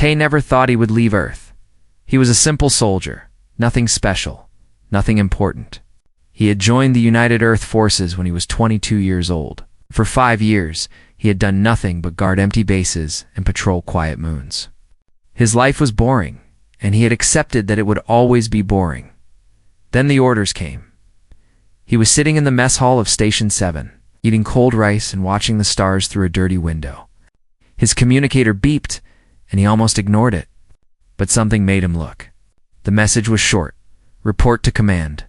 Tay never thought he would leave Earth. He was a simple soldier, nothing special, nothing important. He had joined the United Earth Forces when he was 22 years old. For 5 years, he had done nothing but guard empty bases and patrol quiet moons. His life was boring, and he had accepted that it would always be boring. Then the orders came. He was sitting in the mess hall of Station 7, eating cold rice and watching the stars through a dirty window. His communicator beeped, and he almost ignored it. But something made him look. The message was short. Report to command.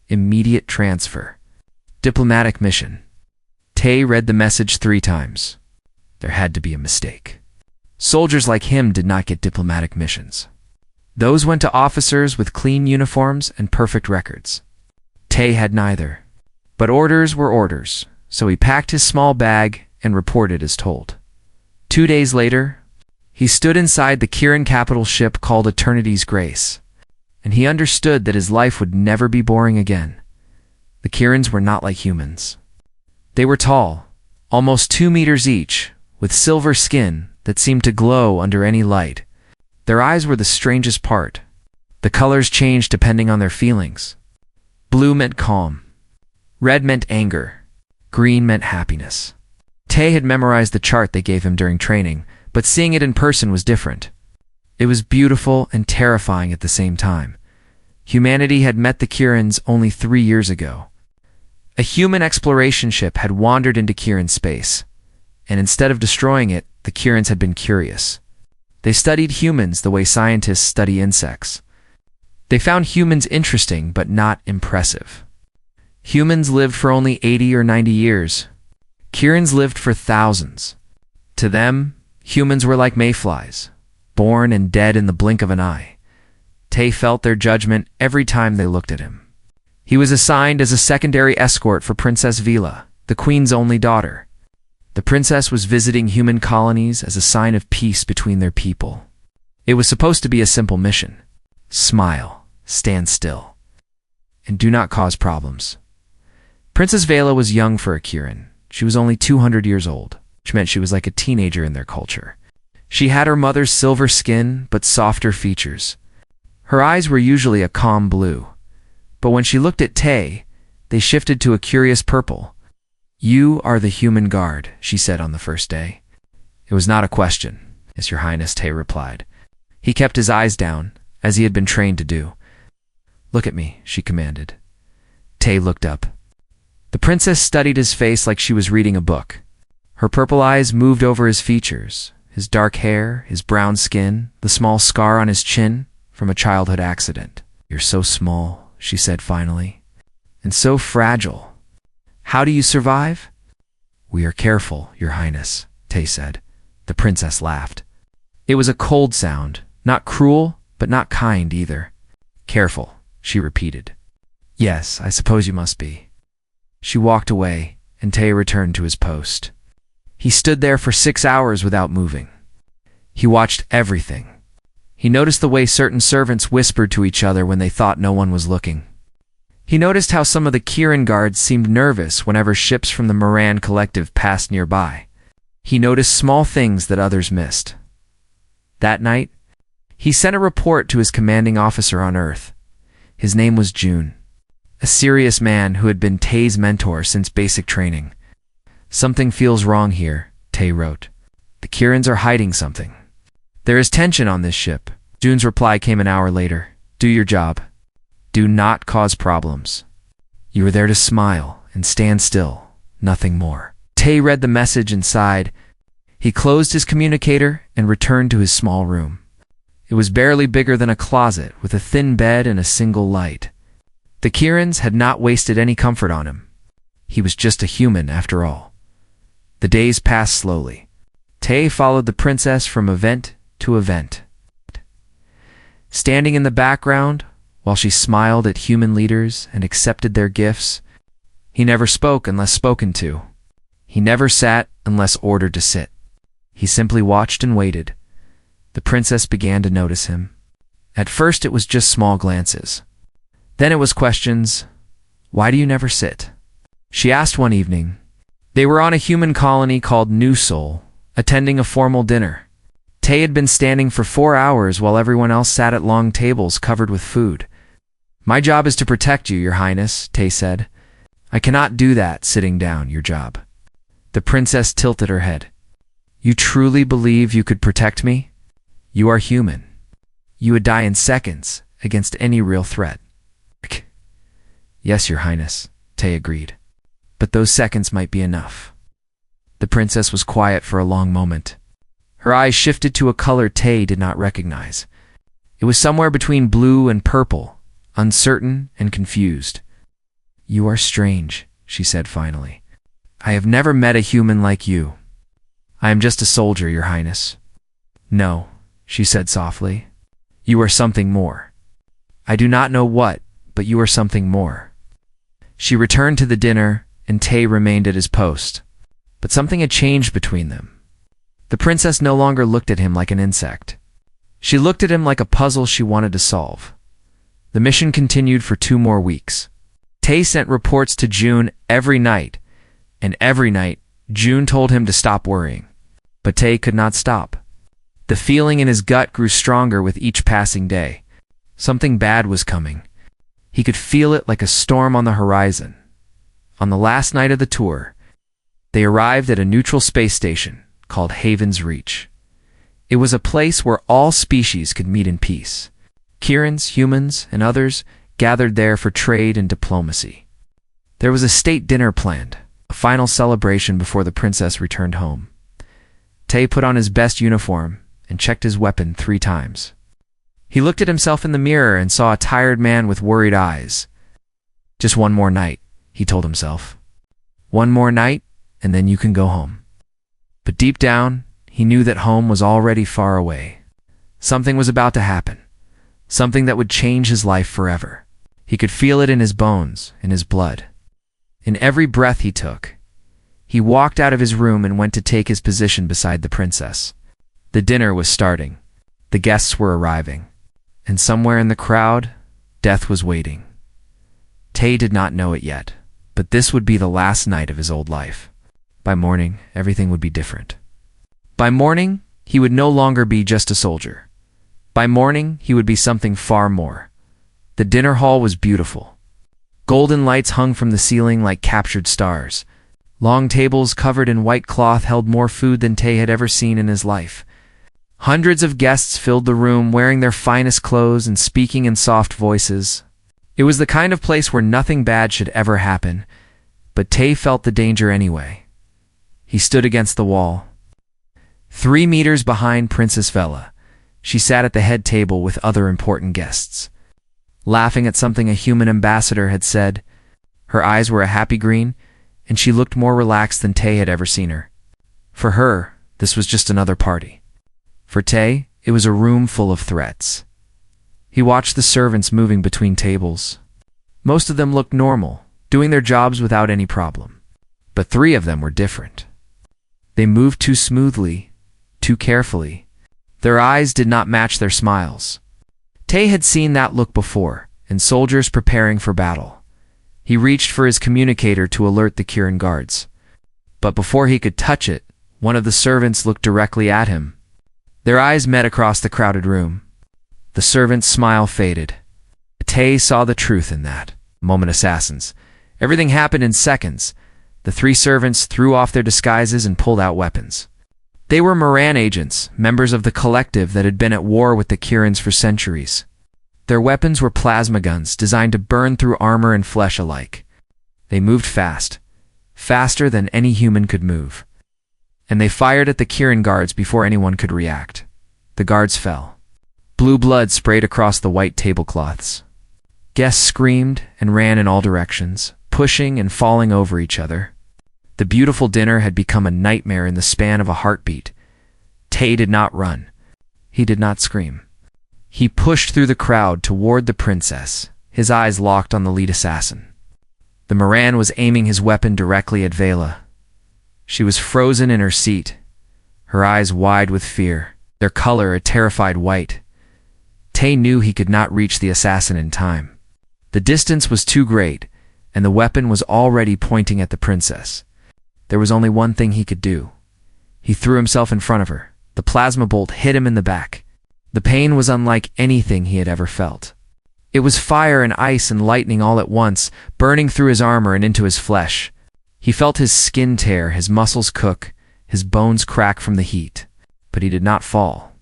Immediate transfer. Diplomatic mission. Tay read the message 3 times. There had to be a mistake. Soldiers like him did not get diplomatic missions. Those went to officers with clean uniforms and perfect records. Tay had neither. But orders were orders, so he packed his small bag and reported as told. 2 days later, he stood inside the Kirin capital ship called Eternity's Grace, and he understood that his life would never be boring again. The Kirins were not like humans. They were tall, almost 2 meters each, with silver skin that seemed to glow under any light. Their eyes were the strangest part. The colors changed depending on their feelings. Blue meant calm. Red meant anger. Green meant happiness. Tay had memorized the chart they gave him during training, but seeing it in person was different. It was beautiful and terrifying at the same time. Humanity had met the Kirins only 3 years ago. A human exploration ship had wandered into Kirin space, and instead of destroying it, the Kirins had been curious. They studied humans the way scientists study insects. They found humans interesting but not impressive. Humans lived for only 80 or 90 years. Kirins lived for thousands. To them, humans were like mayflies, born and dead in the blink of an eye. Tay felt their judgment every time they looked at him. He was assigned as a secondary escort for Princess Vila, the queen's only daughter. The princess was visiting human colonies as a sign of peace between their people. It was supposed to be a simple mission. Smile, stand still, and do not cause problems. Princess Vela was young for a Kirin. She was only 200 years old, which meant she was like a teenager in their culture. She had her mother's silver skin, but softer features. Her eyes were usually a calm blue, but when she looked at Tay, they shifted to a curious purple. "You are the human guard," she said on the first day. It was not a question, "Yes, Your Highness," Tay replied. He kept his eyes down, as he had been trained to do. "Look at me," she commanded. Tay looked up. The princess studied his face like she was reading a book. Her purple eyes moved over his features, his dark hair, his brown skin, the small scar on his chin from a childhood accident. "You're so small," she said finally, "and so fragile. How do you survive?" "We are careful, Your Highness," Tay said. The princess laughed. It was a cold sound, not cruel, but not kind either. "Careful," she repeated. "Yes, I suppose you must be." She walked away, and Tay returned to his post. He stood there for 6 hours without moving. He watched everything. He noticed the way certain servants whispered to each other when they thought no one was looking. He noticed how some of the Kirin guards seemed nervous whenever ships from the Moran Collective passed nearby. He noticed small things that others missed. That night, he sent a report to his commanding officer on Earth. His name was June, a serious man who had been Tay's mentor since basic training. "Something feels wrong here," Tay wrote. "The Kirins are hiding something. There is tension on this ship." June's reply came an hour later. "Do your job. Do not cause problems. You are there to smile and stand still, nothing more." Tay read the message and sighed. He closed his communicator and returned to his small room. It was barely bigger than a closet, with a thin bed and a single light. The Kirins had not wasted any comfort on him. He was just a human after all. The days passed slowly. Tay followed the princess from event to event. Standing in the background, while she smiled at human leaders and accepted their gifts, he never spoke unless spoken to. He never sat unless ordered to sit. He simply watched and waited. The princess began to notice him. At first it was just small glances. Then it was questions. "Why do you never sit?" she asked one evening. They were on a human colony called New Soul, attending a formal dinner. Tay had been standing for 4 hours while everyone else sat at long tables covered with food. "My job is to protect you, Your Highness," Tay said. "I cannot do that sitting down, your job." The princess tilted her head. "You truly believe you could protect me? You are human. You would die in seconds against any real threat." "Yes, Your Highness," Tay agreed. "But those seconds might be enough." The princess was quiet for a long moment. Her eyes shifted to a color Tay did not recognize. It was somewhere between blue and purple, uncertain and confused. "You are strange," she said finally. "I have never met a human like you." "I am just a soldier, Your Highness." "No," she said softly. "You are something more. I do not know what, but you are something more." She returned to the dinner, and Tay remained at his post. But something had changed between them. The princess no longer looked at him like an insect. She looked at him like a puzzle she wanted to solve. The mission continued for 2 more weeks. Tay sent reports to June every night, and every night June told him to stop worrying. But Tay could not stop. The feeling in his gut grew stronger with each passing day. Something bad was coming. He could feel it like a storm on the horizon. On the last night of the tour, they arrived at a neutral space station called Haven's Reach. It was a place where all species could meet in peace. Kirans, humans, and others gathered there for trade and diplomacy. There was a state dinner planned, a final celebration before the princess returned home. Tay put on his best uniform and checked his weapon 3 times. He looked at himself in the mirror and saw a tired man with worried eyes. "Just 1 more night," he told himself. "1 more night, and then you can go home." But deep down, he knew that home was already far away. Something was about to happen. Something that would change his life forever. He could feel it in his bones, in his blood. In every breath he took. He walked out of his room and went to take his position beside the princess. The dinner was starting. The guests were arriving. And somewhere in the crowd, death was waiting. Tay did not know it yet, but this would be the last night of his old life. By morning, everything would be different. By morning, he would no longer be just a soldier. By morning, he would be something far more. The dinner hall was beautiful. Golden lights hung from the ceiling like captured stars. Long tables covered in white cloth held more food than Tay had ever seen in his life. Hundreds of guests filled the room, wearing their finest clothes and speaking in soft voices. It was the kind of place where nothing bad should ever happen, but Tay felt the danger anyway. He stood against the wall. 3 meters behind Princess Vela, she sat at the head table with other important guests. Laughing at something a human ambassador had said, her eyes were a happy green, and she looked more relaxed than Tay had ever seen her. For her, this was just another party. For Tay, it was a room full of threats. He watched the servants moving between tables. Most of them looked normal, doing their jobs without any problem. But 3 of them were different. They moved too smoothly, too carefully. Their eyes did not match their smiles. Tay had seen that look before, in soldiers preparing for battle. He reached for his communicator to alert the Kirin guards. But before he could touch it, one of the servants looked directly at him. Their eyes met across the crowded room. The servant's smile faded. Tay saw the truth in that. Moment assassins. Everything happened in seconds. The 3 servants threw off their disguises and pulled out weapons. They were Moran agents, members of the collective that had been at war with the Kirins for centuries. Their weapons were plasma guns designed to burn through armor and flesh alike. They moved fast, faster than any human could move. And they fired at the Kirin guards before anyone could react. The guards fell. Blue blood sprayed across the white tablecloths. Guests screamed and ran in all directions, pushing and falling over each other. The beautiful dinner had become a nightmare in the span of a heartbeat. Tay did not run. He did not scream. He pushed through the crowd toward the princess, his eyes locked on the lead assassin. The Moran was aiming his weapon directly at Vela. She was frozen in her seat, her eyes wide with fear, their color a terrified white. Tay knew he could not reach the assassin in time. The distance was too great, and the weapon was already pointing at the princess. There was only one thing he could do. He threw himself in front of her, The plasma bolt hit him in the back. The pain was unlike anything he had ever felt. It was fire and ice and lightning all at once, burning through his armor and into his flesh. He felt his skin tear, his muscles cook, his bones crack from the heat. But he did not fall.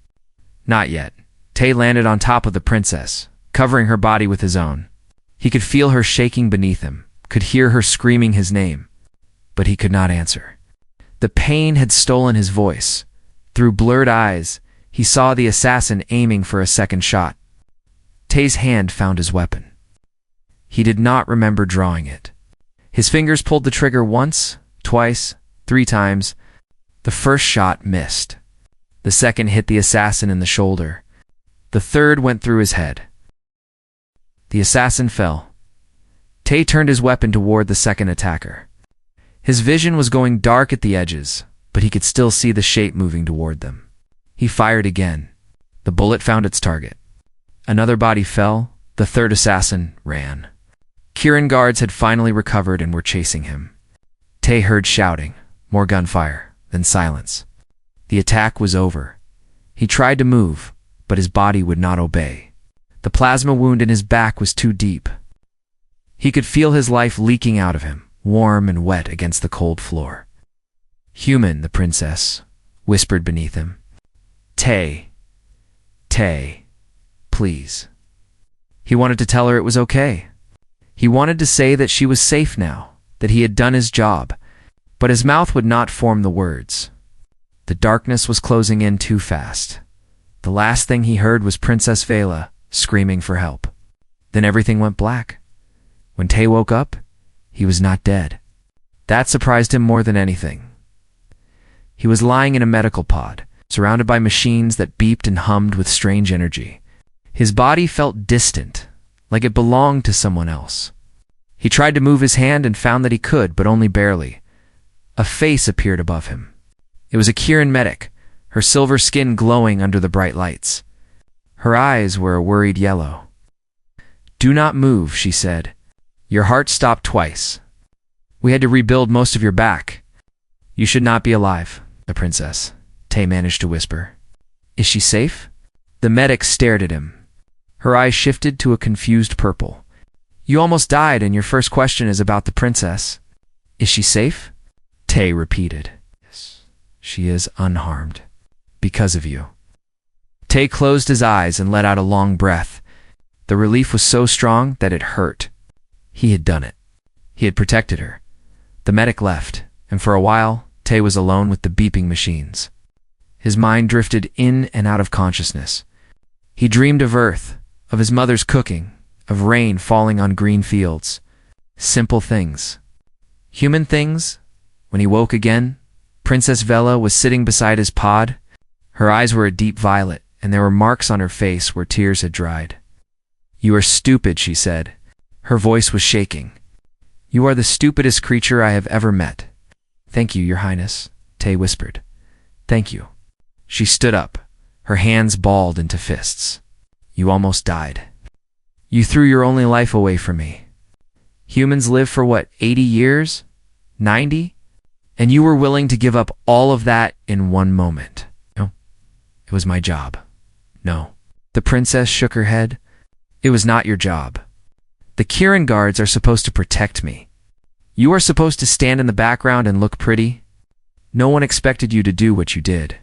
Not yet. Tay landed on top of the princess, covering her body with his own. He could feel her shaking beneath him, could hear her screaming his name, but he could not answer. The pain had stolen his voice. Through blurred eyes, he saw the assassin aiming for a second shot. Tay's hand found his weapon. He did not remember drawing it. His fingers pulled the trigger once, twice, 3 times. The first shot missed. The second hit the assassin in the shoulder. The third went through his head. The assassin fell. Tay turned his weapon toward the second attacker. His vision was going dark at the edges, but he could still see the shape moving toward them. He fired again. The bullet found its target. Another body fell. The third assassin ran. Kirin guards had finally recovered and were chasing him. Tay heard shouting, more gunfire, then silence. The attack was over. He tried to move, but his body would not obey. The plasma wound in his back was too deep. He could feel his life leaking out of him, warm and wet against the cold floor. "Human," the princess whispered beneath him. Tay, please." He wanted to tell her it was okay. He wanted to say that she was safe now, that he had done his job, but his mouth would not form the words. The darkness was closing in too fast. The last thing he heard was Princess Vela screaming for help. Then everything went black. When Tay woke up, he was not dead. That surprised him more than anything. He was lying in a medical pod, surrounded by machines that beeped and hummed with strange energy. His body felt distant, like it belonged to someone else. He tried to move his hand and found that he could, but only barely. A face appeared above him. It was a Kirin medic, her silver skin glowing under the bright lights. Her eyes were a worried yellow. "Do not move," she said. "Your heart stopped twice. We had to rebuild most of your back. You should not be alive." "The princess," Tay managed to whisper. "Is she safe?" The medic stared at him. Her eyes shifted to a confused purple. "You almost died, and your first question is about the princess. Is she safe?" Tay repeated. "Yes, she is unharmed. Because of you." Tay closed his eyes and let out a long breath. The relief was so strong that it hurt. He had done it. He had protected her. The medic left, and for a while, Tay was alone with the beeping machines. His mind drifted in and out of consciousness. He dreamed of Earth, of his mother's cooking, of rain falling on green fields. Simple things. Human things. When he woke again, Princess Vela was sitting beside his pod. Her eyes were a deep violet, and there were marks on her face where tears had dried. "You are stupid," she said. Her voice was shaking. "You are the stupidest creature I have ever met." "Thank you, Your Highness," Tay whispered. "Thank you." She stood up, her hands balled into fists. "You almost died. You threw your only life away for me. Humans live for what, 80 years? 90? And you were willing to give up all of that in one moment." "No, it was my job." "No." The princess shook her head. "It was not your job. The Kirin guards are supposed to protect me. You are supposed to stand in the background and look pretty. No one expected you to do what you did."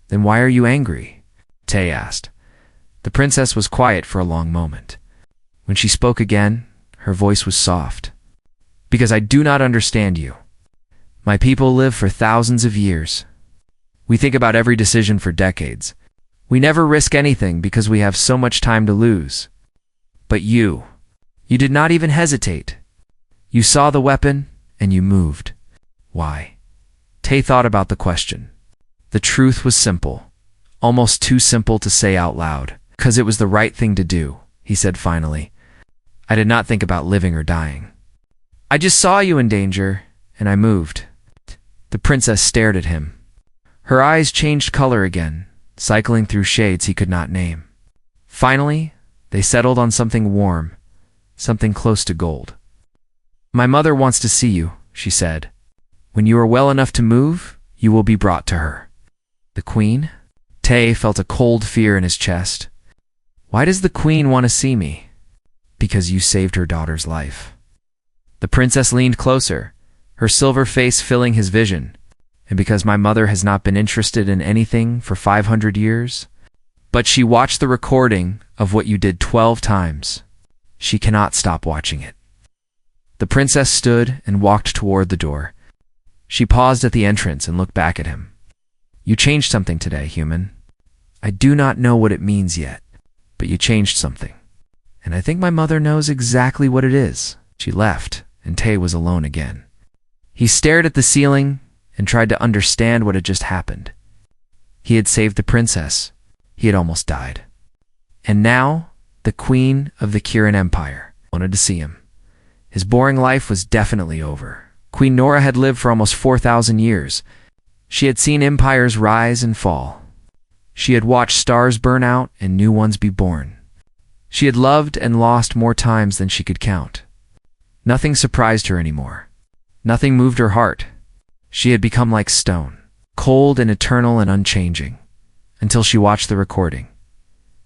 "Then why are you angry?" Tay asked. The princess was quiet for a long moment. When she spoke again, her voice was soft. "Because I do not understand you. My people live for thousands of years. We think about every decision for decades. We never risk anything because we have so much time to lose. But you did not even hesitate. You saw the weapon, and you moved. Why?" Tay thought about the question. The truth was simple, almost too simple to say out loud. "Because it was the right thing to do," he said finally. "I did not think about living or dying. I just saw you in danger, and I moved." The princess stared at him. Her eyes changed color again, cycling through shades he could not name. Finally, they settled on something warm, something close to gold. "My mother wants to see you," she said. "When you are well enough to move, you will be brought to her." The Queen? Tay felt a cold fear in his chest. Why does the Queen want to see me? Because you saved her daughter's life. The princess leaned closer, her silver face filling his vision. And because my mother has not been interested in anything for 500 years? But she watched the recording of what you did 12 times. She cannot stop watching it. The princess stood and walked toward the door. She paused at the entrance and looked back at him. You changed something today, human. I do not know what it means yet, but you changed something. And I think my mother knows exactly what it is. She left, and Tay was alone again. He stared at the ceiling and tried to understand what had just happened. He had saved the princess. He had almost died. And now, the Queen of the Kirin Empire wanted to see him. His boring life was definitely over. Queen Nora had lived for almost 4,000 years. She had seen empires rise and fall. She had watched stars burn out and new ones be born. She had loved and lost more times than she could count. Nothing surprised her anymore. Nothing moved her heart. She had become like stone, cold and eternal and unchanging, until she watched the recording.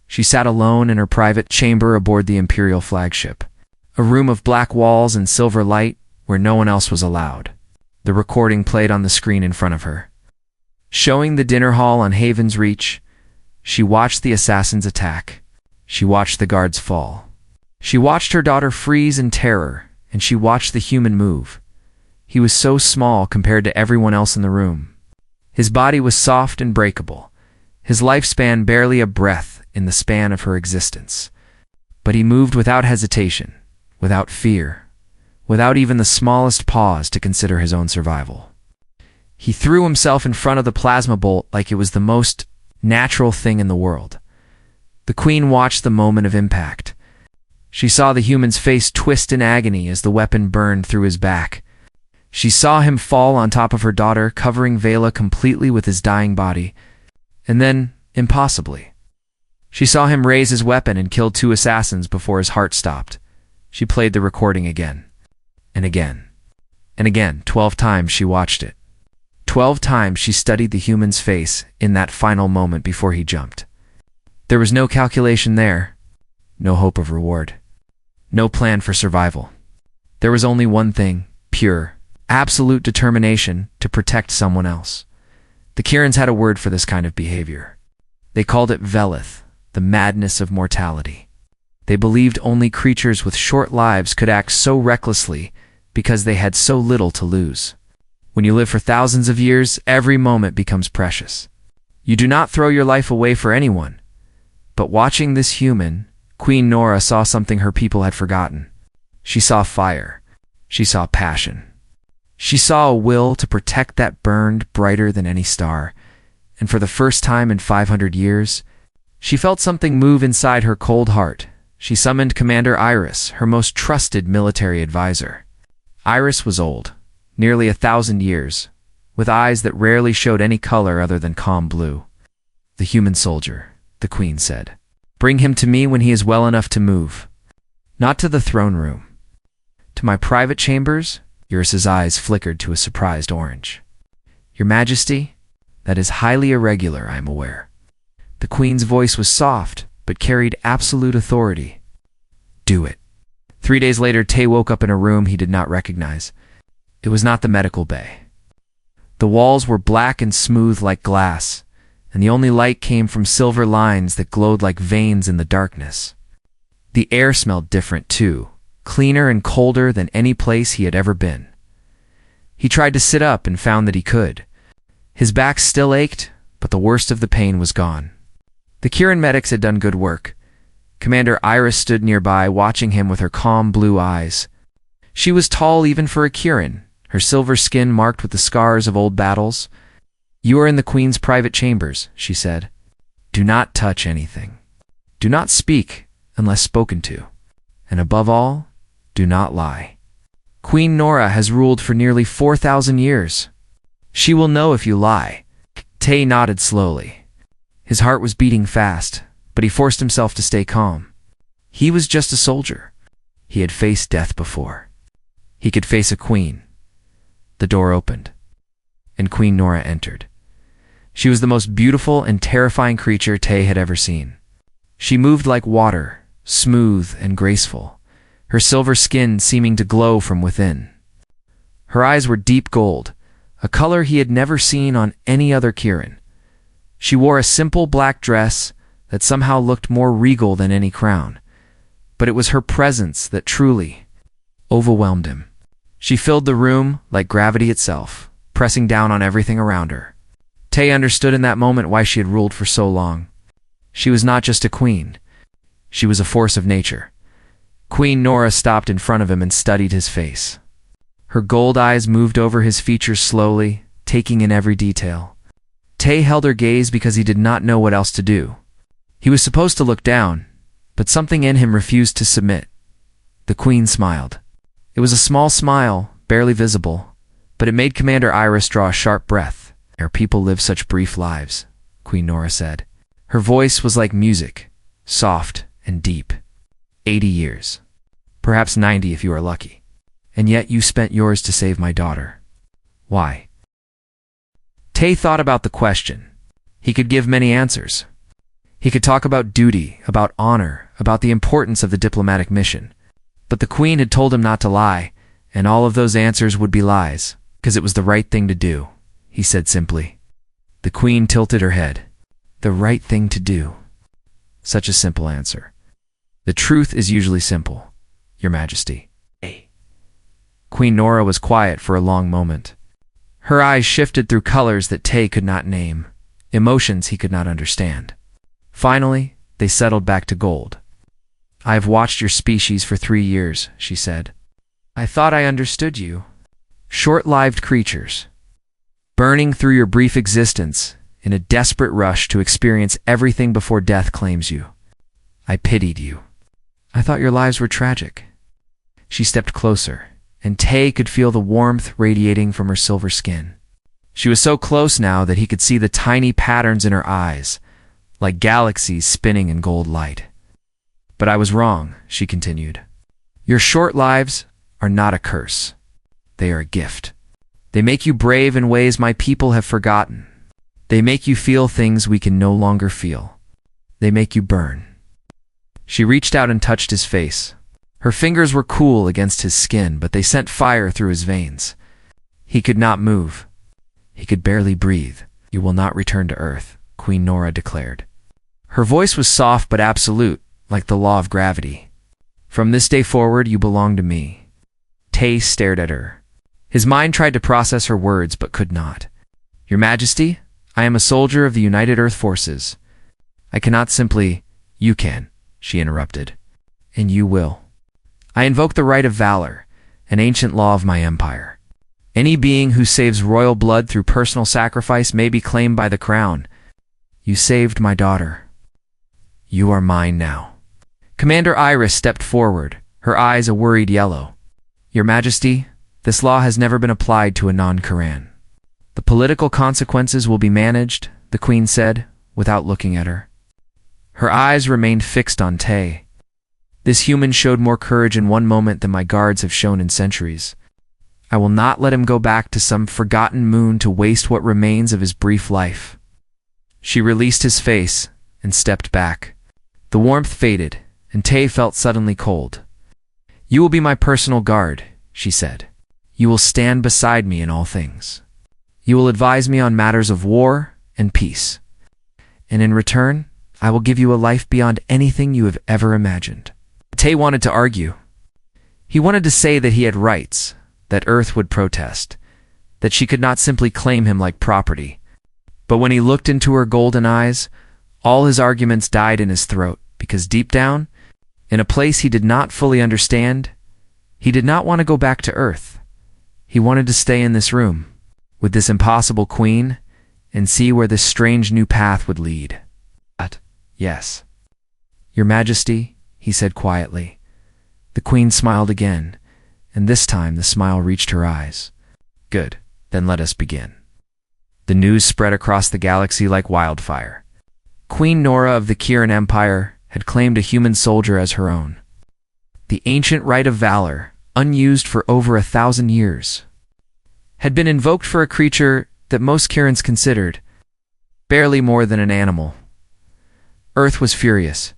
She sat alone in her private chamber aboard the Imperial flagship, a room of black walls and silver light where no one else was allowed. The recording played on the screen in front of her. Showing the dinner hall on Haven's Reach, she watched the assassins attack. She watched the guards fall. She watched her daughter freeze in terror, and she watched the human move. He was so small compared to everyone else in the room. His body was soft and breakable, his lifespan barely a breath in the span of her existence. But he moved without hesitation, without fear, without even the smallest pause to consider his own survival. He threw himself in front of the plasma bolt like it was the most natural thing in the world. The Queen watched the moment of impact. She saw the human's face twist in agony as the weapon burned through his back. She saw him fall on top of her daughter, covering Vela completely with his dying body. And then, impossibly, she saw him raise his weapon and kill 2 assassins before his heart stopped. She played the recording again, and again, and again. 12 times she watched it. 12 times she studied the human's face in that final moment before he jumped. There was no calculation there, no hope of reward, no plan for survival. There was only one thing, pure, absolute determination to protect someone else. The Kirins had a word for this kind of behavior. They called it Velith, the madness of mortality. They believed only creatures with short lives could act so recklessly because they had so little to lose. When you live for thousands of years, every moment becomes precious. You do not throw your life away for anyone. But watching this human, Queen Nora saw something her people had forgotten. She saw fire. She saw passion. She saw a will to protect that burned brighter than any star. And for the first time in 500 years, she felt something move inside her cold heart. She summoned Commander Iris, her most trusted military advisor. Iris was old, nearly 1,000 years, with eyes that rarely showed any color other than calm blue. The human soldier, the Queen said. Bring him to me when he is well enough to move. Not to the throne room. To my private chambers? Iris's eyes flickered to a surprised orange. Your Majesty, that is highly irregular, I am aware. The Queen's voice was soft, but carried absolute authority. Do it. 3 days later, Tay woke up in a room he did not recognize. It was not the medical bay. The walls were black and smooth like glass, and the only light came from silver lines that glowed like veins in the darkness. The air smelled different, too, cleaner and colder than any place he had ever been. He tried to sit up and found that he could. His back still ached, but the worst of the pain was gone. The Kirin medics had done good work. Commander Iris stood nearby, watching him with her calm blue eyes. She was tall even for a Kirin, her silver skin marked with the scars of old battles. You are in the Queen's private chambers, she said. Do not touch anything. Do not speak unless spoken to. And above all, do not lie. Queen Nora has ruled for nearly 4,000 years. She will know if you lie. Tay nodded slowly. His heart was beating fast, but he forced himself to stay calm. He was just a soldier. He had faced death before. He could face a queen. The door opened, and Queen Nora entered. She was the most beautiful and terrifying creature Tay had ever seen. She moved like water, smooth and graceful, her silver skin seeming to glow from within. Her eyes were deep gold, a color he had never seen on any other Kirin. She wore a simple black dress that somehow looked more regal than any crown, but it was her presence that truly overwhelmed him. She filled the room like gravity itself, pressing down on everything around her. Tay understood in that moment why she had ruled for so long. She was not just a queen. She was a force of nature. Queen Nora stopped in front of him and studied his face. Her gold eyes moved over his features slowly, taking in every detail. Tay held her gaze because he did not know what else to do. He was supposed to look down, but something in him refused to submit. The queen smiled. It was a small smile, barely visible, but it made Commander Iris draw a sharp breath. "Our people live such brief lives," Queen Nora said. Her voice was like music, soft and deep. 80 years. Perhaps 90 if you are lucky. And yet you spent yours to save my daughter. Why? Tay thought about the question. He could give many answers. He could talk about duty, about honor, about the importance of the diplomatic mission. But the queen had told him not to lie, and all of those answers would be lies, because it was the right thing to do, he said simply. The queen tilted her head. The right thing to do. Such a simple answer. The truth is usually simple, Your Majesty. Queen Nora was quiet for a long moment. Her eyes shifted through colors that Tay could not name, emotions he could not understand. Finally, they settled back to gold. "I have watched your species for 3 years," she said. "I thought I understood you. Short-lived creatures, burning through your brief existence in a desperate rush to experience everything before death claims you. I pitied you. I thought your lives were tragic." She stepped closer, and Tay could feel the warmth radiating from her silver skin. She was so close now that he could see the tiny patterns in her eyes, like galaxies spinning in gold light. "But I was wrong," she continued. "Your short lives are not a curse. They are a gift. They make you brave in ways my people have forgotten. They make you feel things we can no longer feel. They make you burn." She reached out and touched his face. Her fingers were cool against his skin, but they sent fire through his veins. He could not move. He could barely breathe. "You will not return to Earth," Queen Nora declared. Her voice was soft but absolute, like the law of gravity. "From this day forward, you belong to me." Tay stared at her. His mind tried to process her words, but could not. "Your Majesty, I am a soldier of the United Earth Forces. I cannot simply—" "You can," she interrupted. "And you will. I invoke the right of valor, an ancient law of my empire. Any being who saves royal blood through personal sacrifice may be claimed by the crown. You saved my daughter. You are mine now." Commander Iris stepped forward, her eyes a worried yellow. "Your Majesty, this law has never been applied to a non-Kirin. The political consequences will be managed," the queen said, without looking at her. Her eyes remained fixed on Tay. "This human showed more courage in one moment than my guards have shown in centuries. I will not let him go back to some forgotten moon to waste what remains of his brief life." She released his face and stepped back. The warmth faded, and Tay felt suddenly cold. "You will be my personal guard," she said. "You will stand beside me in all things. You will advise me on matters of war and peace. And in return, I will give you a life beyond anything you have ever imagined." Tay wanted to argue. He wanted to say that he had rights, that Earth would protest, that she could not simply claim him like property. But when he looked into her golden eyes, all his arguments died in his throat, because deep down, in a place he did not fully understand, he did not want to go back to Earth. He wanted to stay in this room, with this impossible queen, and see where this strange new path would lead. But, yes. "Your Majesty," he said quietly. The queen smiled again, and this time the smile reached her eyes. "Good, then let us begin." The news spread across the galaxy like wildfire. Queen Nora of the Kirin Empire had claimed a human soldier as her own. The ancient right of valor, unused for over 1,000 years, had been invoked for a creature that most Kirins considered barely more than an animal. Earth was furious.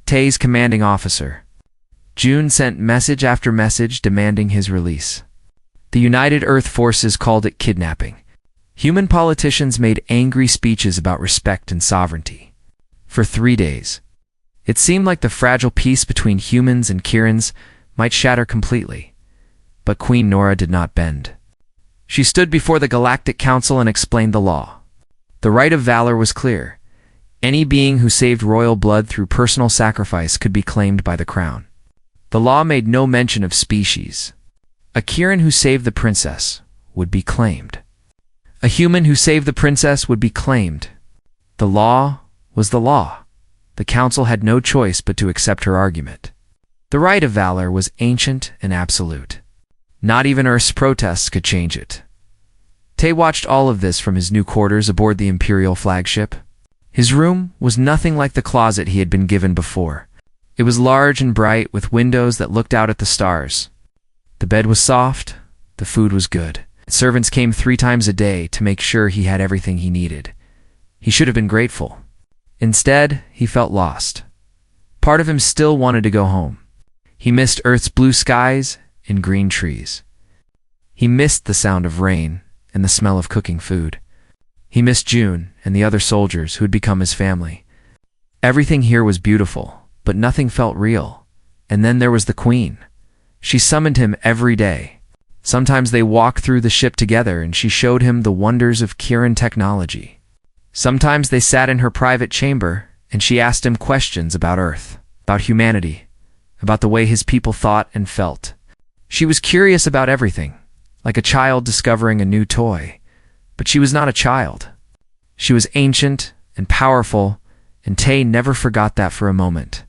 Tay's commanding officer. June sent message after message demanding his release. The United Earth Forces called it kidnapping. Human politicians made angry speeches about respect and sovereignty. For 3 days, it seemed like the fragile peace between humans and Kirans might shatter completely. But Queen Nora did not bend. She stood before the Galactic Council and explained the law. The right of valor was clear. Any being who saved royal blood through personal sacrifice could be claimed by the crown. The law made no mention of species. A Kiran who saved the princess would be claimed. A human who saved the princess would be claimed. The law was the law. The council had no choice but to accept her argument. The right of valor was ancient and absolute. Not even Earth's protests could change it. Tay watched all of this from his new quarters aboard the Imperial flagship. His room was nothing like the closet he had been given before. It was large and bright, with windows that looked out at the stars. The bed was soft, the food was good. Servants came 3 times a day to make sure he had everything he needed. He should have been grateful. Instead, he felt lost. Part of him still wanted to go home. He missed Earth's blue skies and green trees. He missed the sound of rain and the smell of cooking food. He missed June and the other soldiers who had become his family. Everything here was beautiful, but nothing felt real. And then there was the Queen. She summoned him every day. Sometimes they walked through the ship together and she showed him the wonders of Kiran technology. Sometimes they sat in her private chamber and she asked him questions about Earth, about humanity, about the way his people thought and felt. She was curious about everything, like a child discovering a new toy. But she was not a child. She was ancient and powerful, and Tay never forgot that for a moment.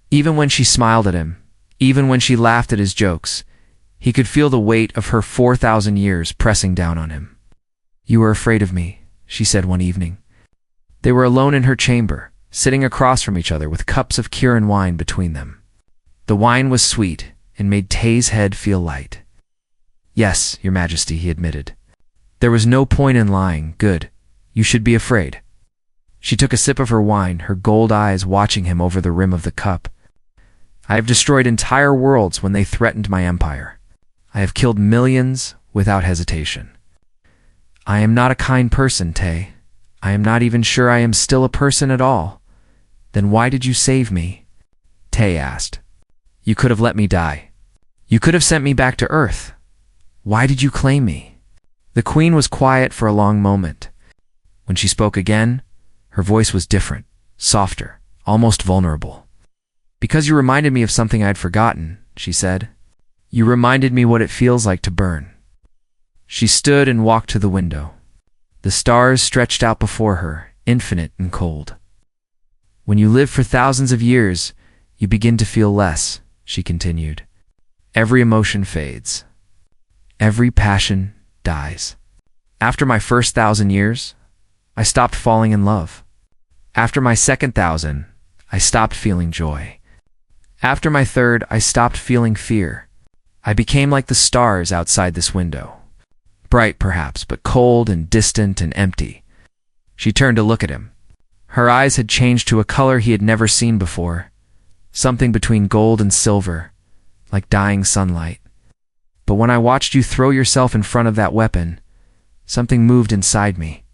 Even when she smiled at him, even when she laughed at his jokes, he could feel the weight of her 4,000 years pressing down on him. "You were afraid of me," she said one evening. They were alone in her chamber, sitting across from each other with cups of Kiran wine between them. The wine was sweet and made Tay's head feel light. "Yes, Your Majesty," he admitted. "There was no point in lying. Good. You should be afraid." She took a sip of her wine, her gold eyes watching him over the rim of the cup. "I have destroyed entire worlds when they threatened my empire. I have killed millions without hesitation. I am not a kind person, Tay. I am not even sure I am still a person at all." "Then why did you save me?" Tay asked. "You could have let me die. You could have sent me back to Earth. Why did you claim me?" The Queen was quiet for a long moment. When she spoke again, her voice was different, softer, almost vulnerable. "Because you reminded me of something I had forgotten," she said. "You reminded me what it feels like to burn." She stood and walked to the window. The stars stretched out before her, infinite and cold. "When you live for thousands of years, you begin to feel less," she continued. "Every emotion fades. Every passion dies. After my first 1,000 years, I stopped falling in love. After my second 1,000, I stopped feeling joy. After my third, I stopped feeling fear. I became like the stars outside this window. Bright, perhaps, but cold and distant and empty." She turned to look at him. Her eyes had changed to a color he had never seen before, something between gold and silver, like dying sunlight. "But when I watched you throw yourself in front of that weapon, something moved inside me.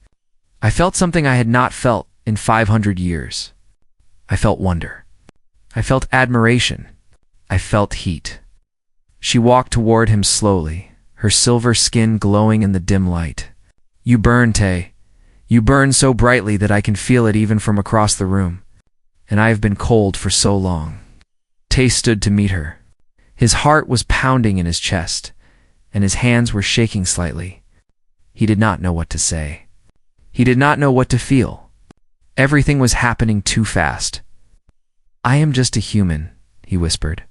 I felt something I had not felt in 500 years. I felt wonder. I felt admiration. I felt heat." She walked toward him slowly, her silver skin glowing in the dim light. "You burn, Tay. You burn so brightly that I can feel it even from across the room. And I have been cold for so long." Tay stood to meet her. His heart was pounding in his chest, and his hands were shaking slightly. He did not know what to say. He did not know what to feel. Everything was happening too fast. "I am just a human," he whispered.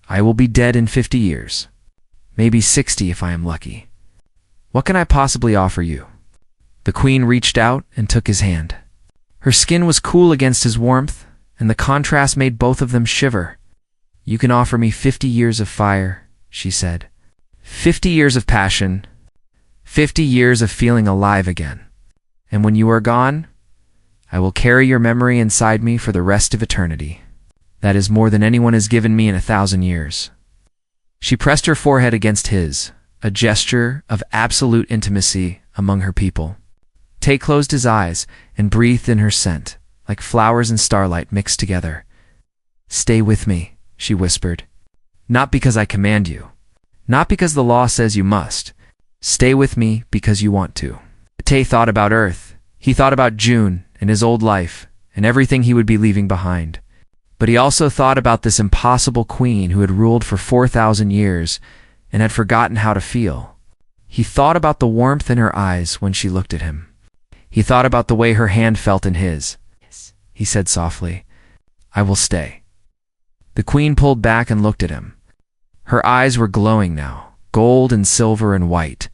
"I will be dead in 50 years. Maybe 60 if I am lucky. What can I possibly offer you?" The Queen reached out and took his hand. Her skin was cool against his warmth, and the contrast made both of them shiver. "You can offer me 50 years of fire," she said. 50 years of passion, 50 years of feeling alive again. And when you are gone, I will carry your memory inside me for the rest of eternity. That is more than anyone has given me in 1,000 years." She pressed her forehead against his, a gesture of absolute intimacy among her people. Tay closed his eyes and breathed in her scent, like flowers and starlight mixed together. "Stay with me," she whispered. "Not because I command you. Not because the law says you must. Stay with me because you want to." Tay thought about Earth. He thought about June and his old life and everything he would be leaving behind. But he also thought about this impossible queen who had ruled for 4,000 years and had forgotten how to feel. He thought about the warmth in her eyes when she looked at him. He thought about the way her hand felt in his. He said softly, "I will stay." The queen pulled back and looked at him. Her eyes were glowing now, gold and silver and white,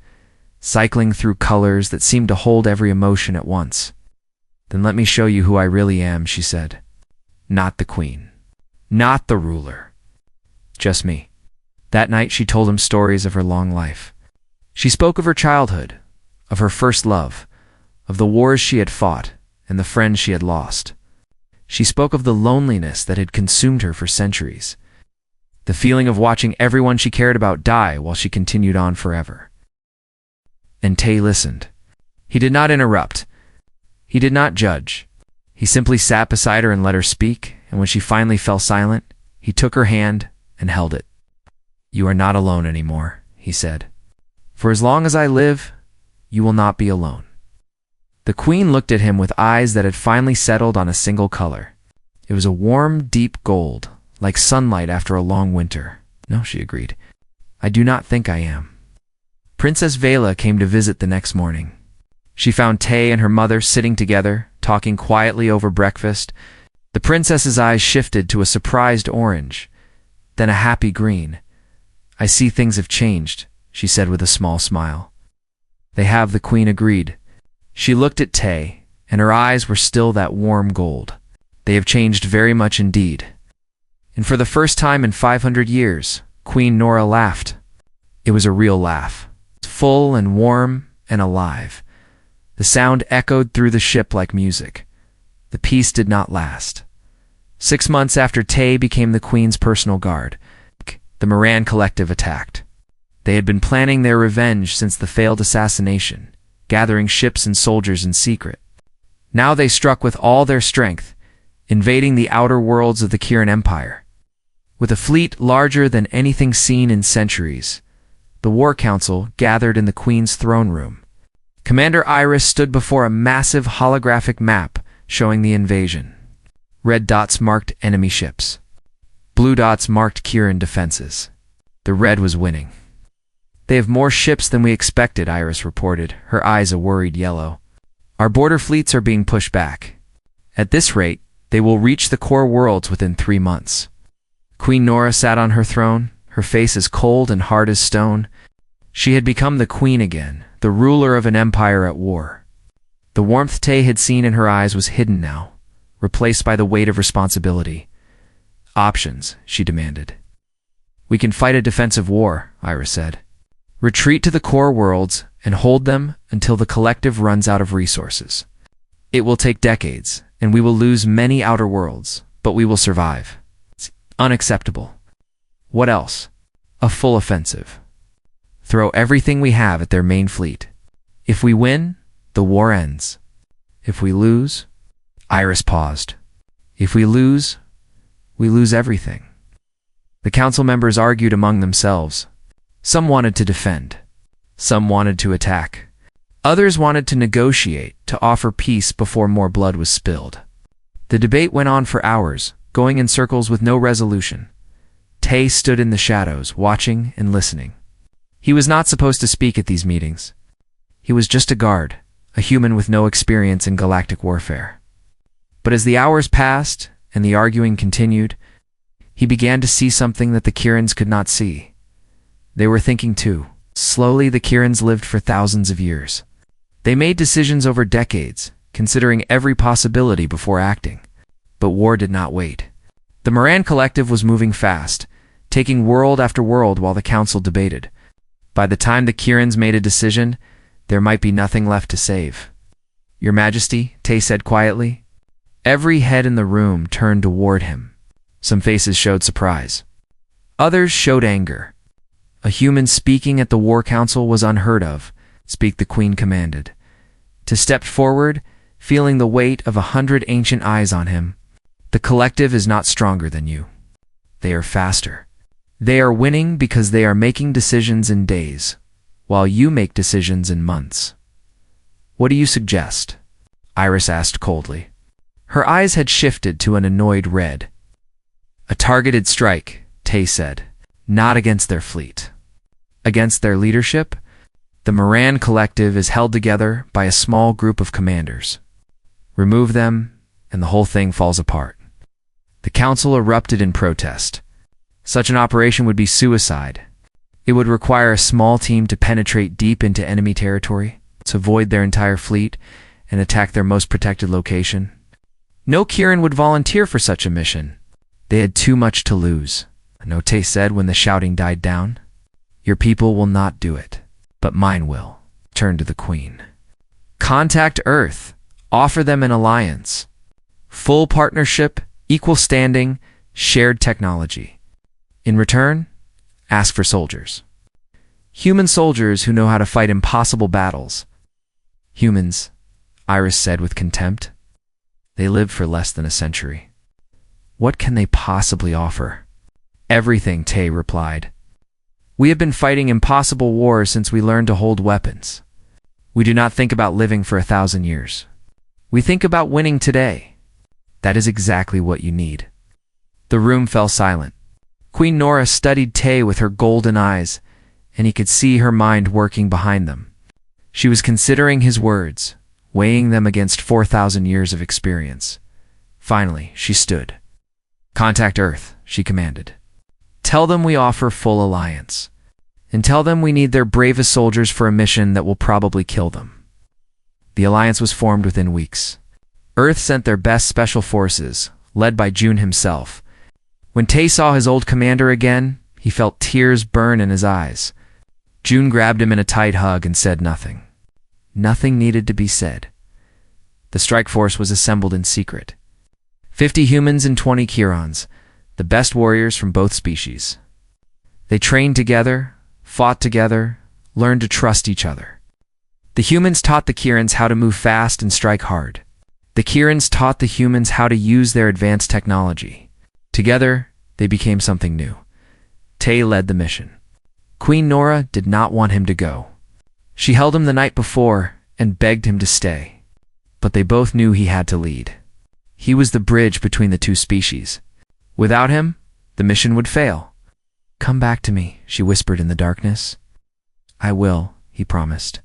cycling through colors that seemed to hold every emotion at once. "Then let me show you who I really am," she said. "Not the queen. Not the ruler. Just me." That night she told him stories of her long life. She spoke of her childhood, of her first love, of the wars she had fought and the friends she had lost. She spoke of the loneliness that had consumed her for centuries, the feeling of watching everyone she cared about die while she continued on forever. And Tay listened. He did not interrupt. He did not judge. He simply sat beside her and let her speak, and when she finally fell silent, he took her hand and held it. "You are not alone anymore," he said. "For as long as I live, you will not be alone." The queen looked at him with eyes that had finally settled on a single color. It was a warm, deep gold, like sunlight after a long winter. "No," she agreed. "I do not think I am." Princess Vela came to visit the next morning. She found Tay and her mother sitting together, talking quietly over breakfast. The princess's eyes shifted to a surprised orange, then a happy green. "I see things have changed," she said with a small smile. "They have," the queen agreed. She looked at Tay, and her eyes were still that warm gold. "They have changed very much indeed." And for the first time in 500 years, Queen Nora laughed. It was a real laugh, full and warm and alive. The sound echoed through the ship like music. The peace did not last. 6 months after Tay became the queen's personal guard, the Moran Collective attacked. They had been planning their revenge since the failed assassination, gathering ships and soldiers in secret. Now they struck with all their strength, invading the outer worlds of the Kiran Empire. With a fleet larger than anything seen in centuries, the War Council gathered in the Queen's throne room. Commander Iris stood before a massive holographic map showing the invasion. Red dots marked enemy ships. Blue dots marked Kiran defenses. The red was winning. "They have more ships than we expected," Iris reported, her eyes a worried yellow. "Our border fleets are being pushed back. At this rate, they will reach the core worlds within 3 months." Queen Nora sat on her throne, her face as cold and hard as stone. She had become the queen again, the ruler of an empire at war. The warmth Tay had seen in her eyes was hidden now, replaced by the weight of responsibility. "Options," she demanded. "We can fight a defensive war," Iris said. "Retreat to the core worlds and hold them until the collective runs out of resources. It will take decades, and we will lose many outer worlds, but we will survive." "It's unacceptable." "What else?" "A full offensive. Throw everything we have at their main fleet. If we win, the war ends. If we lose..." Iris paused. "If we lose, we lose everything." The council members argued among themselves. Some wanted to defend. Some wanted to attack. Others wanted to negotiate, to offer peace before more blood was spilled. The debate went on for hours, going in circles with no resolution. Tay stood in the shadows, watching and listening. He was not supposed to speak at these meetings. He was just a guard, a human with no experience in galactic warfare. But as the hours passed and the arguing continued, he began to see something that the Kirans could not see. They were thinking too. Slowly, the Kirans lived for thousands of years. They made decisions over decades, considering every possibility before acting. But war did not wait. The Moran Collective was moving fast, taking world after world while the council debated. By the time the Kirans made a decision, there might be nothing left to save. "Your Majesty," Tay said quietly, Every head in the room turned toward him. Some faces showed surprise. Others showed anger. A human speaking at the War Council was unheard of. Speak, the Queen commanded. Tay stepped forward, feeling the weight of 100 ancient eyes on him. The collective is not stronger than you. They are faster. They are winning because they are making decisions in days, while you make decisions in months. What do you suggest? Iris asked coldly. Her eyes had shifted to an annoyed red. A targeted strike, Tay said. Not against their fleet. Against their leadership? The Moran Collective is held together by a small group of commanders. Remove them, and the whole thing falls apart. The council erupted in protest. Such an operation would be suicide. It would require a small team to penetrate deep into enemy territory, to avoid their entire fleet, and attack their most protected location. No Kieran would volunteer for such a mission. They had too much to lose. Tay said when the shouting died down. Your people will not do it, but mine will. Turn to the Queen. Contact Earth. Offer them an alliance. Full partnership, equal standing, shared technology. In return, ask for soldiers. Human soldiers who know how to fight impossible battles. Humans, Iris said with contempt. They lived for less than a century. What can they possibly offer? Everything, Tay replied. We have been fighting impossible wars since we learned to hold weapons. We do not think about living for 1,000 years. We think about winning today. That is exactly what you need. The room fell silent. Queen Nora studied Tay with her golden eyes, and he could see her mind working behind them. She was considering his words, weighing them against 4,000 years of experience. Finally, she stood. Contact Earth, she commanded. Tell them we offer full alliance, and tell them we need their bravest soldiers for a mission that will probably kill them. The alliance was formed within weeks. Earth sent their best special forces, led by June himself. When Tay saw his old commander again, he felt tears burn in his eyes. June grabbed him in a tight hug and said nothing. Nothing needed to be said. The strike force was assembled in secret. 50 humans and 20 Kirans, the best warriors from both species. They trained together, fought together, learned to trust each other. The humans taught the Kirans how to move fast and strike hard. The Kirans taught the humans how to use their advanced technology. Together, they became something new. Tay led the mission. Queen Nora did not want him to go. She held him the night before and begged him to stay. But they both knew he had to lead. He was the bridge between the two species. Without him, the mission would fail. Come back to me, she whispered in the darkness. I will, he promised.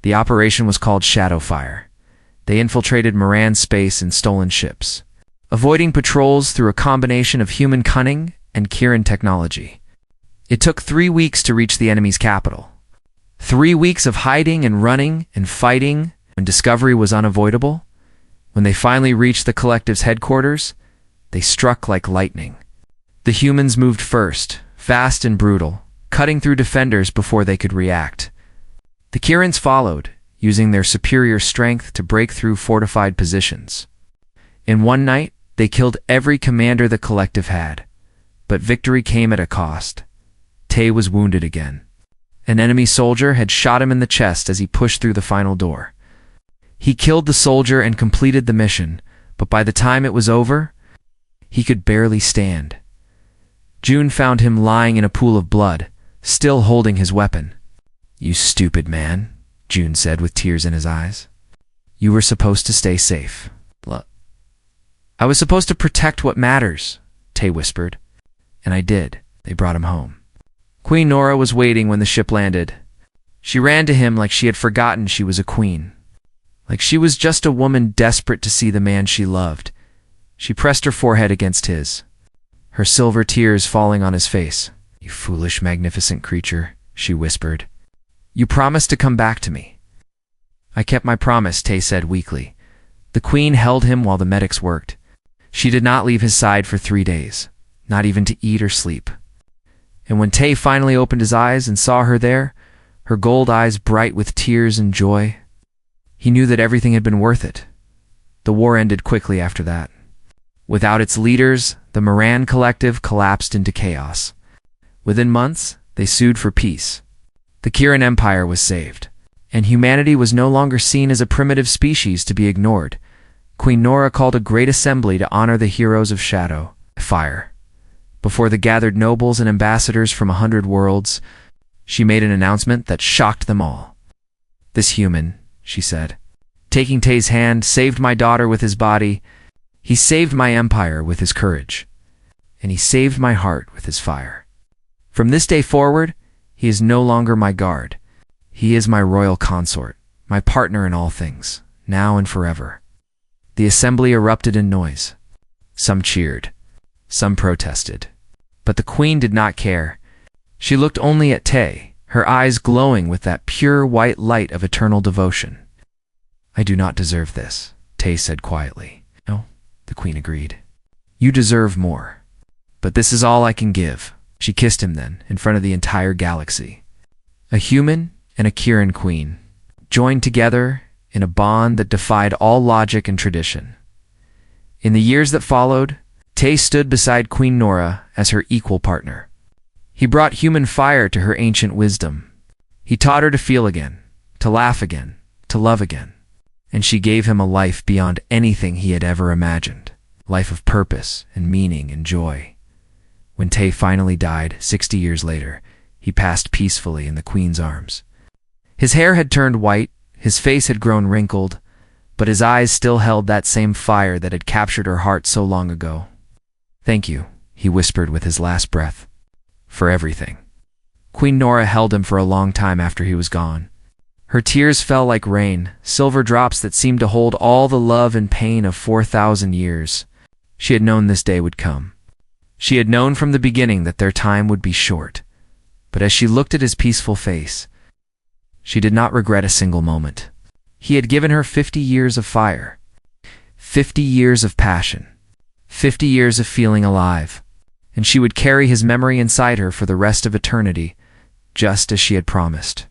The operation was called Shadowfire. They infiltrated Moran space in stolen ships, avoiding patrols through a combination of human cunning and Kieran technology. It took 3 weeks to reach the enemy's capital. 3 weeks of hiding and running and fighting when discovery was unavoidable. When they finally reached the collective's headquarters, they struck like lightning. The humans moved first, fast and brutal, cutting through defenders before they could react. The Kirans followed, using their superior strength to break through fortified positions. In one night, they killed every commander the collective had. But victory came at a cost. Tay was wounded again. An enemy soldier had shot him in the chest as he pushed through the final door. He killed the soldier and completed the mission, but by the time it was over, he could barely stand. June found him lying in a pool of blood, still holding his weapon. You stupid man, June said with tears in his eyes. You were supposed to stay safe. I was supposed to protect what matters, Tay whispered. And I did. They brought him home. Queen Nora was waiting when the ship landed. She ran to him like she had forgotten she was a queen. Like she was just a woman desperate to see the man she loved. She pressed her forehead against his, her silver tears falling on his face. You foolish, magnificent creature, she whispered. You promised to come back to me. I kept my promise, Tay said weakly. The queen held him while the medics worked. She did not leave his side for 3 days, not even to eat or sleep. And when Tay finally opened his eyes and saw her there, her gold eyes bright with tears and joy, he knew that everything had been worth it. The war ended quickly after that. Without its leaders, the Moran Collective collapsed into chaos. Within months, they sued for peace. The Kirin Empire was saved, and humanity was no longer seen as a primitive species to be ignored. Queen Nora called a great assembly to honor the heroes of Shadow, Fire. Before the gathered nobles and ambassadors from 100 worlds, she made an announcement that shocked them all. "This human," she said, taking Tay's hand, "saved my daughter with his body. He saved my empire with his courage. And he saved my heart with his fire. From this day forward, he is no longer my guard. He is my royal consort, my partner in all things, now and forever." The assembly erupted in noise. Some cheered. Some protested. But the queen did not care. She looked only at Tay, her eyes glowing with that pure white light of eternal devotion. "I do not deserve this," Tay said quietly. "No," the queen agreed. "You deserve more. But this is all I can give." She kissed him then, in front of the entire galaxy. A human and a Kirin queen, joined together in a bond that defied all logic and tradition. In the years that followed, Tay stood beside Queen Nora as her equal partner. He brought human fire to her ancient wisdom. He taught her to feel again, to laugh again, to love again. And she gave him a life beyond anything he had ever imagined, life of purpose and meaning and joy. When Tay finally died, 60 years later, he passed peacefully in the queen's arms. His hair had turned white, his face had grown wrinkled, but his eyes still held that same fire that had captured her heart so long ago. "Thank you," he whispered with his last breath, "for everything." Queen Nora held him for a long time after he was gone. Her tears fell like rain, silver drops that seemed to hold all the love and pain of 4,000 years. She had known this day would come. She had known from the beginning that their time would be short. But as she looked at his peaceful face, she did not regret a single moment. He had given her 50 years of fire, 50 years of passion, 50 years of feeling alive, and she would carry his memory inside her for the rest of eternity, just as she had promised.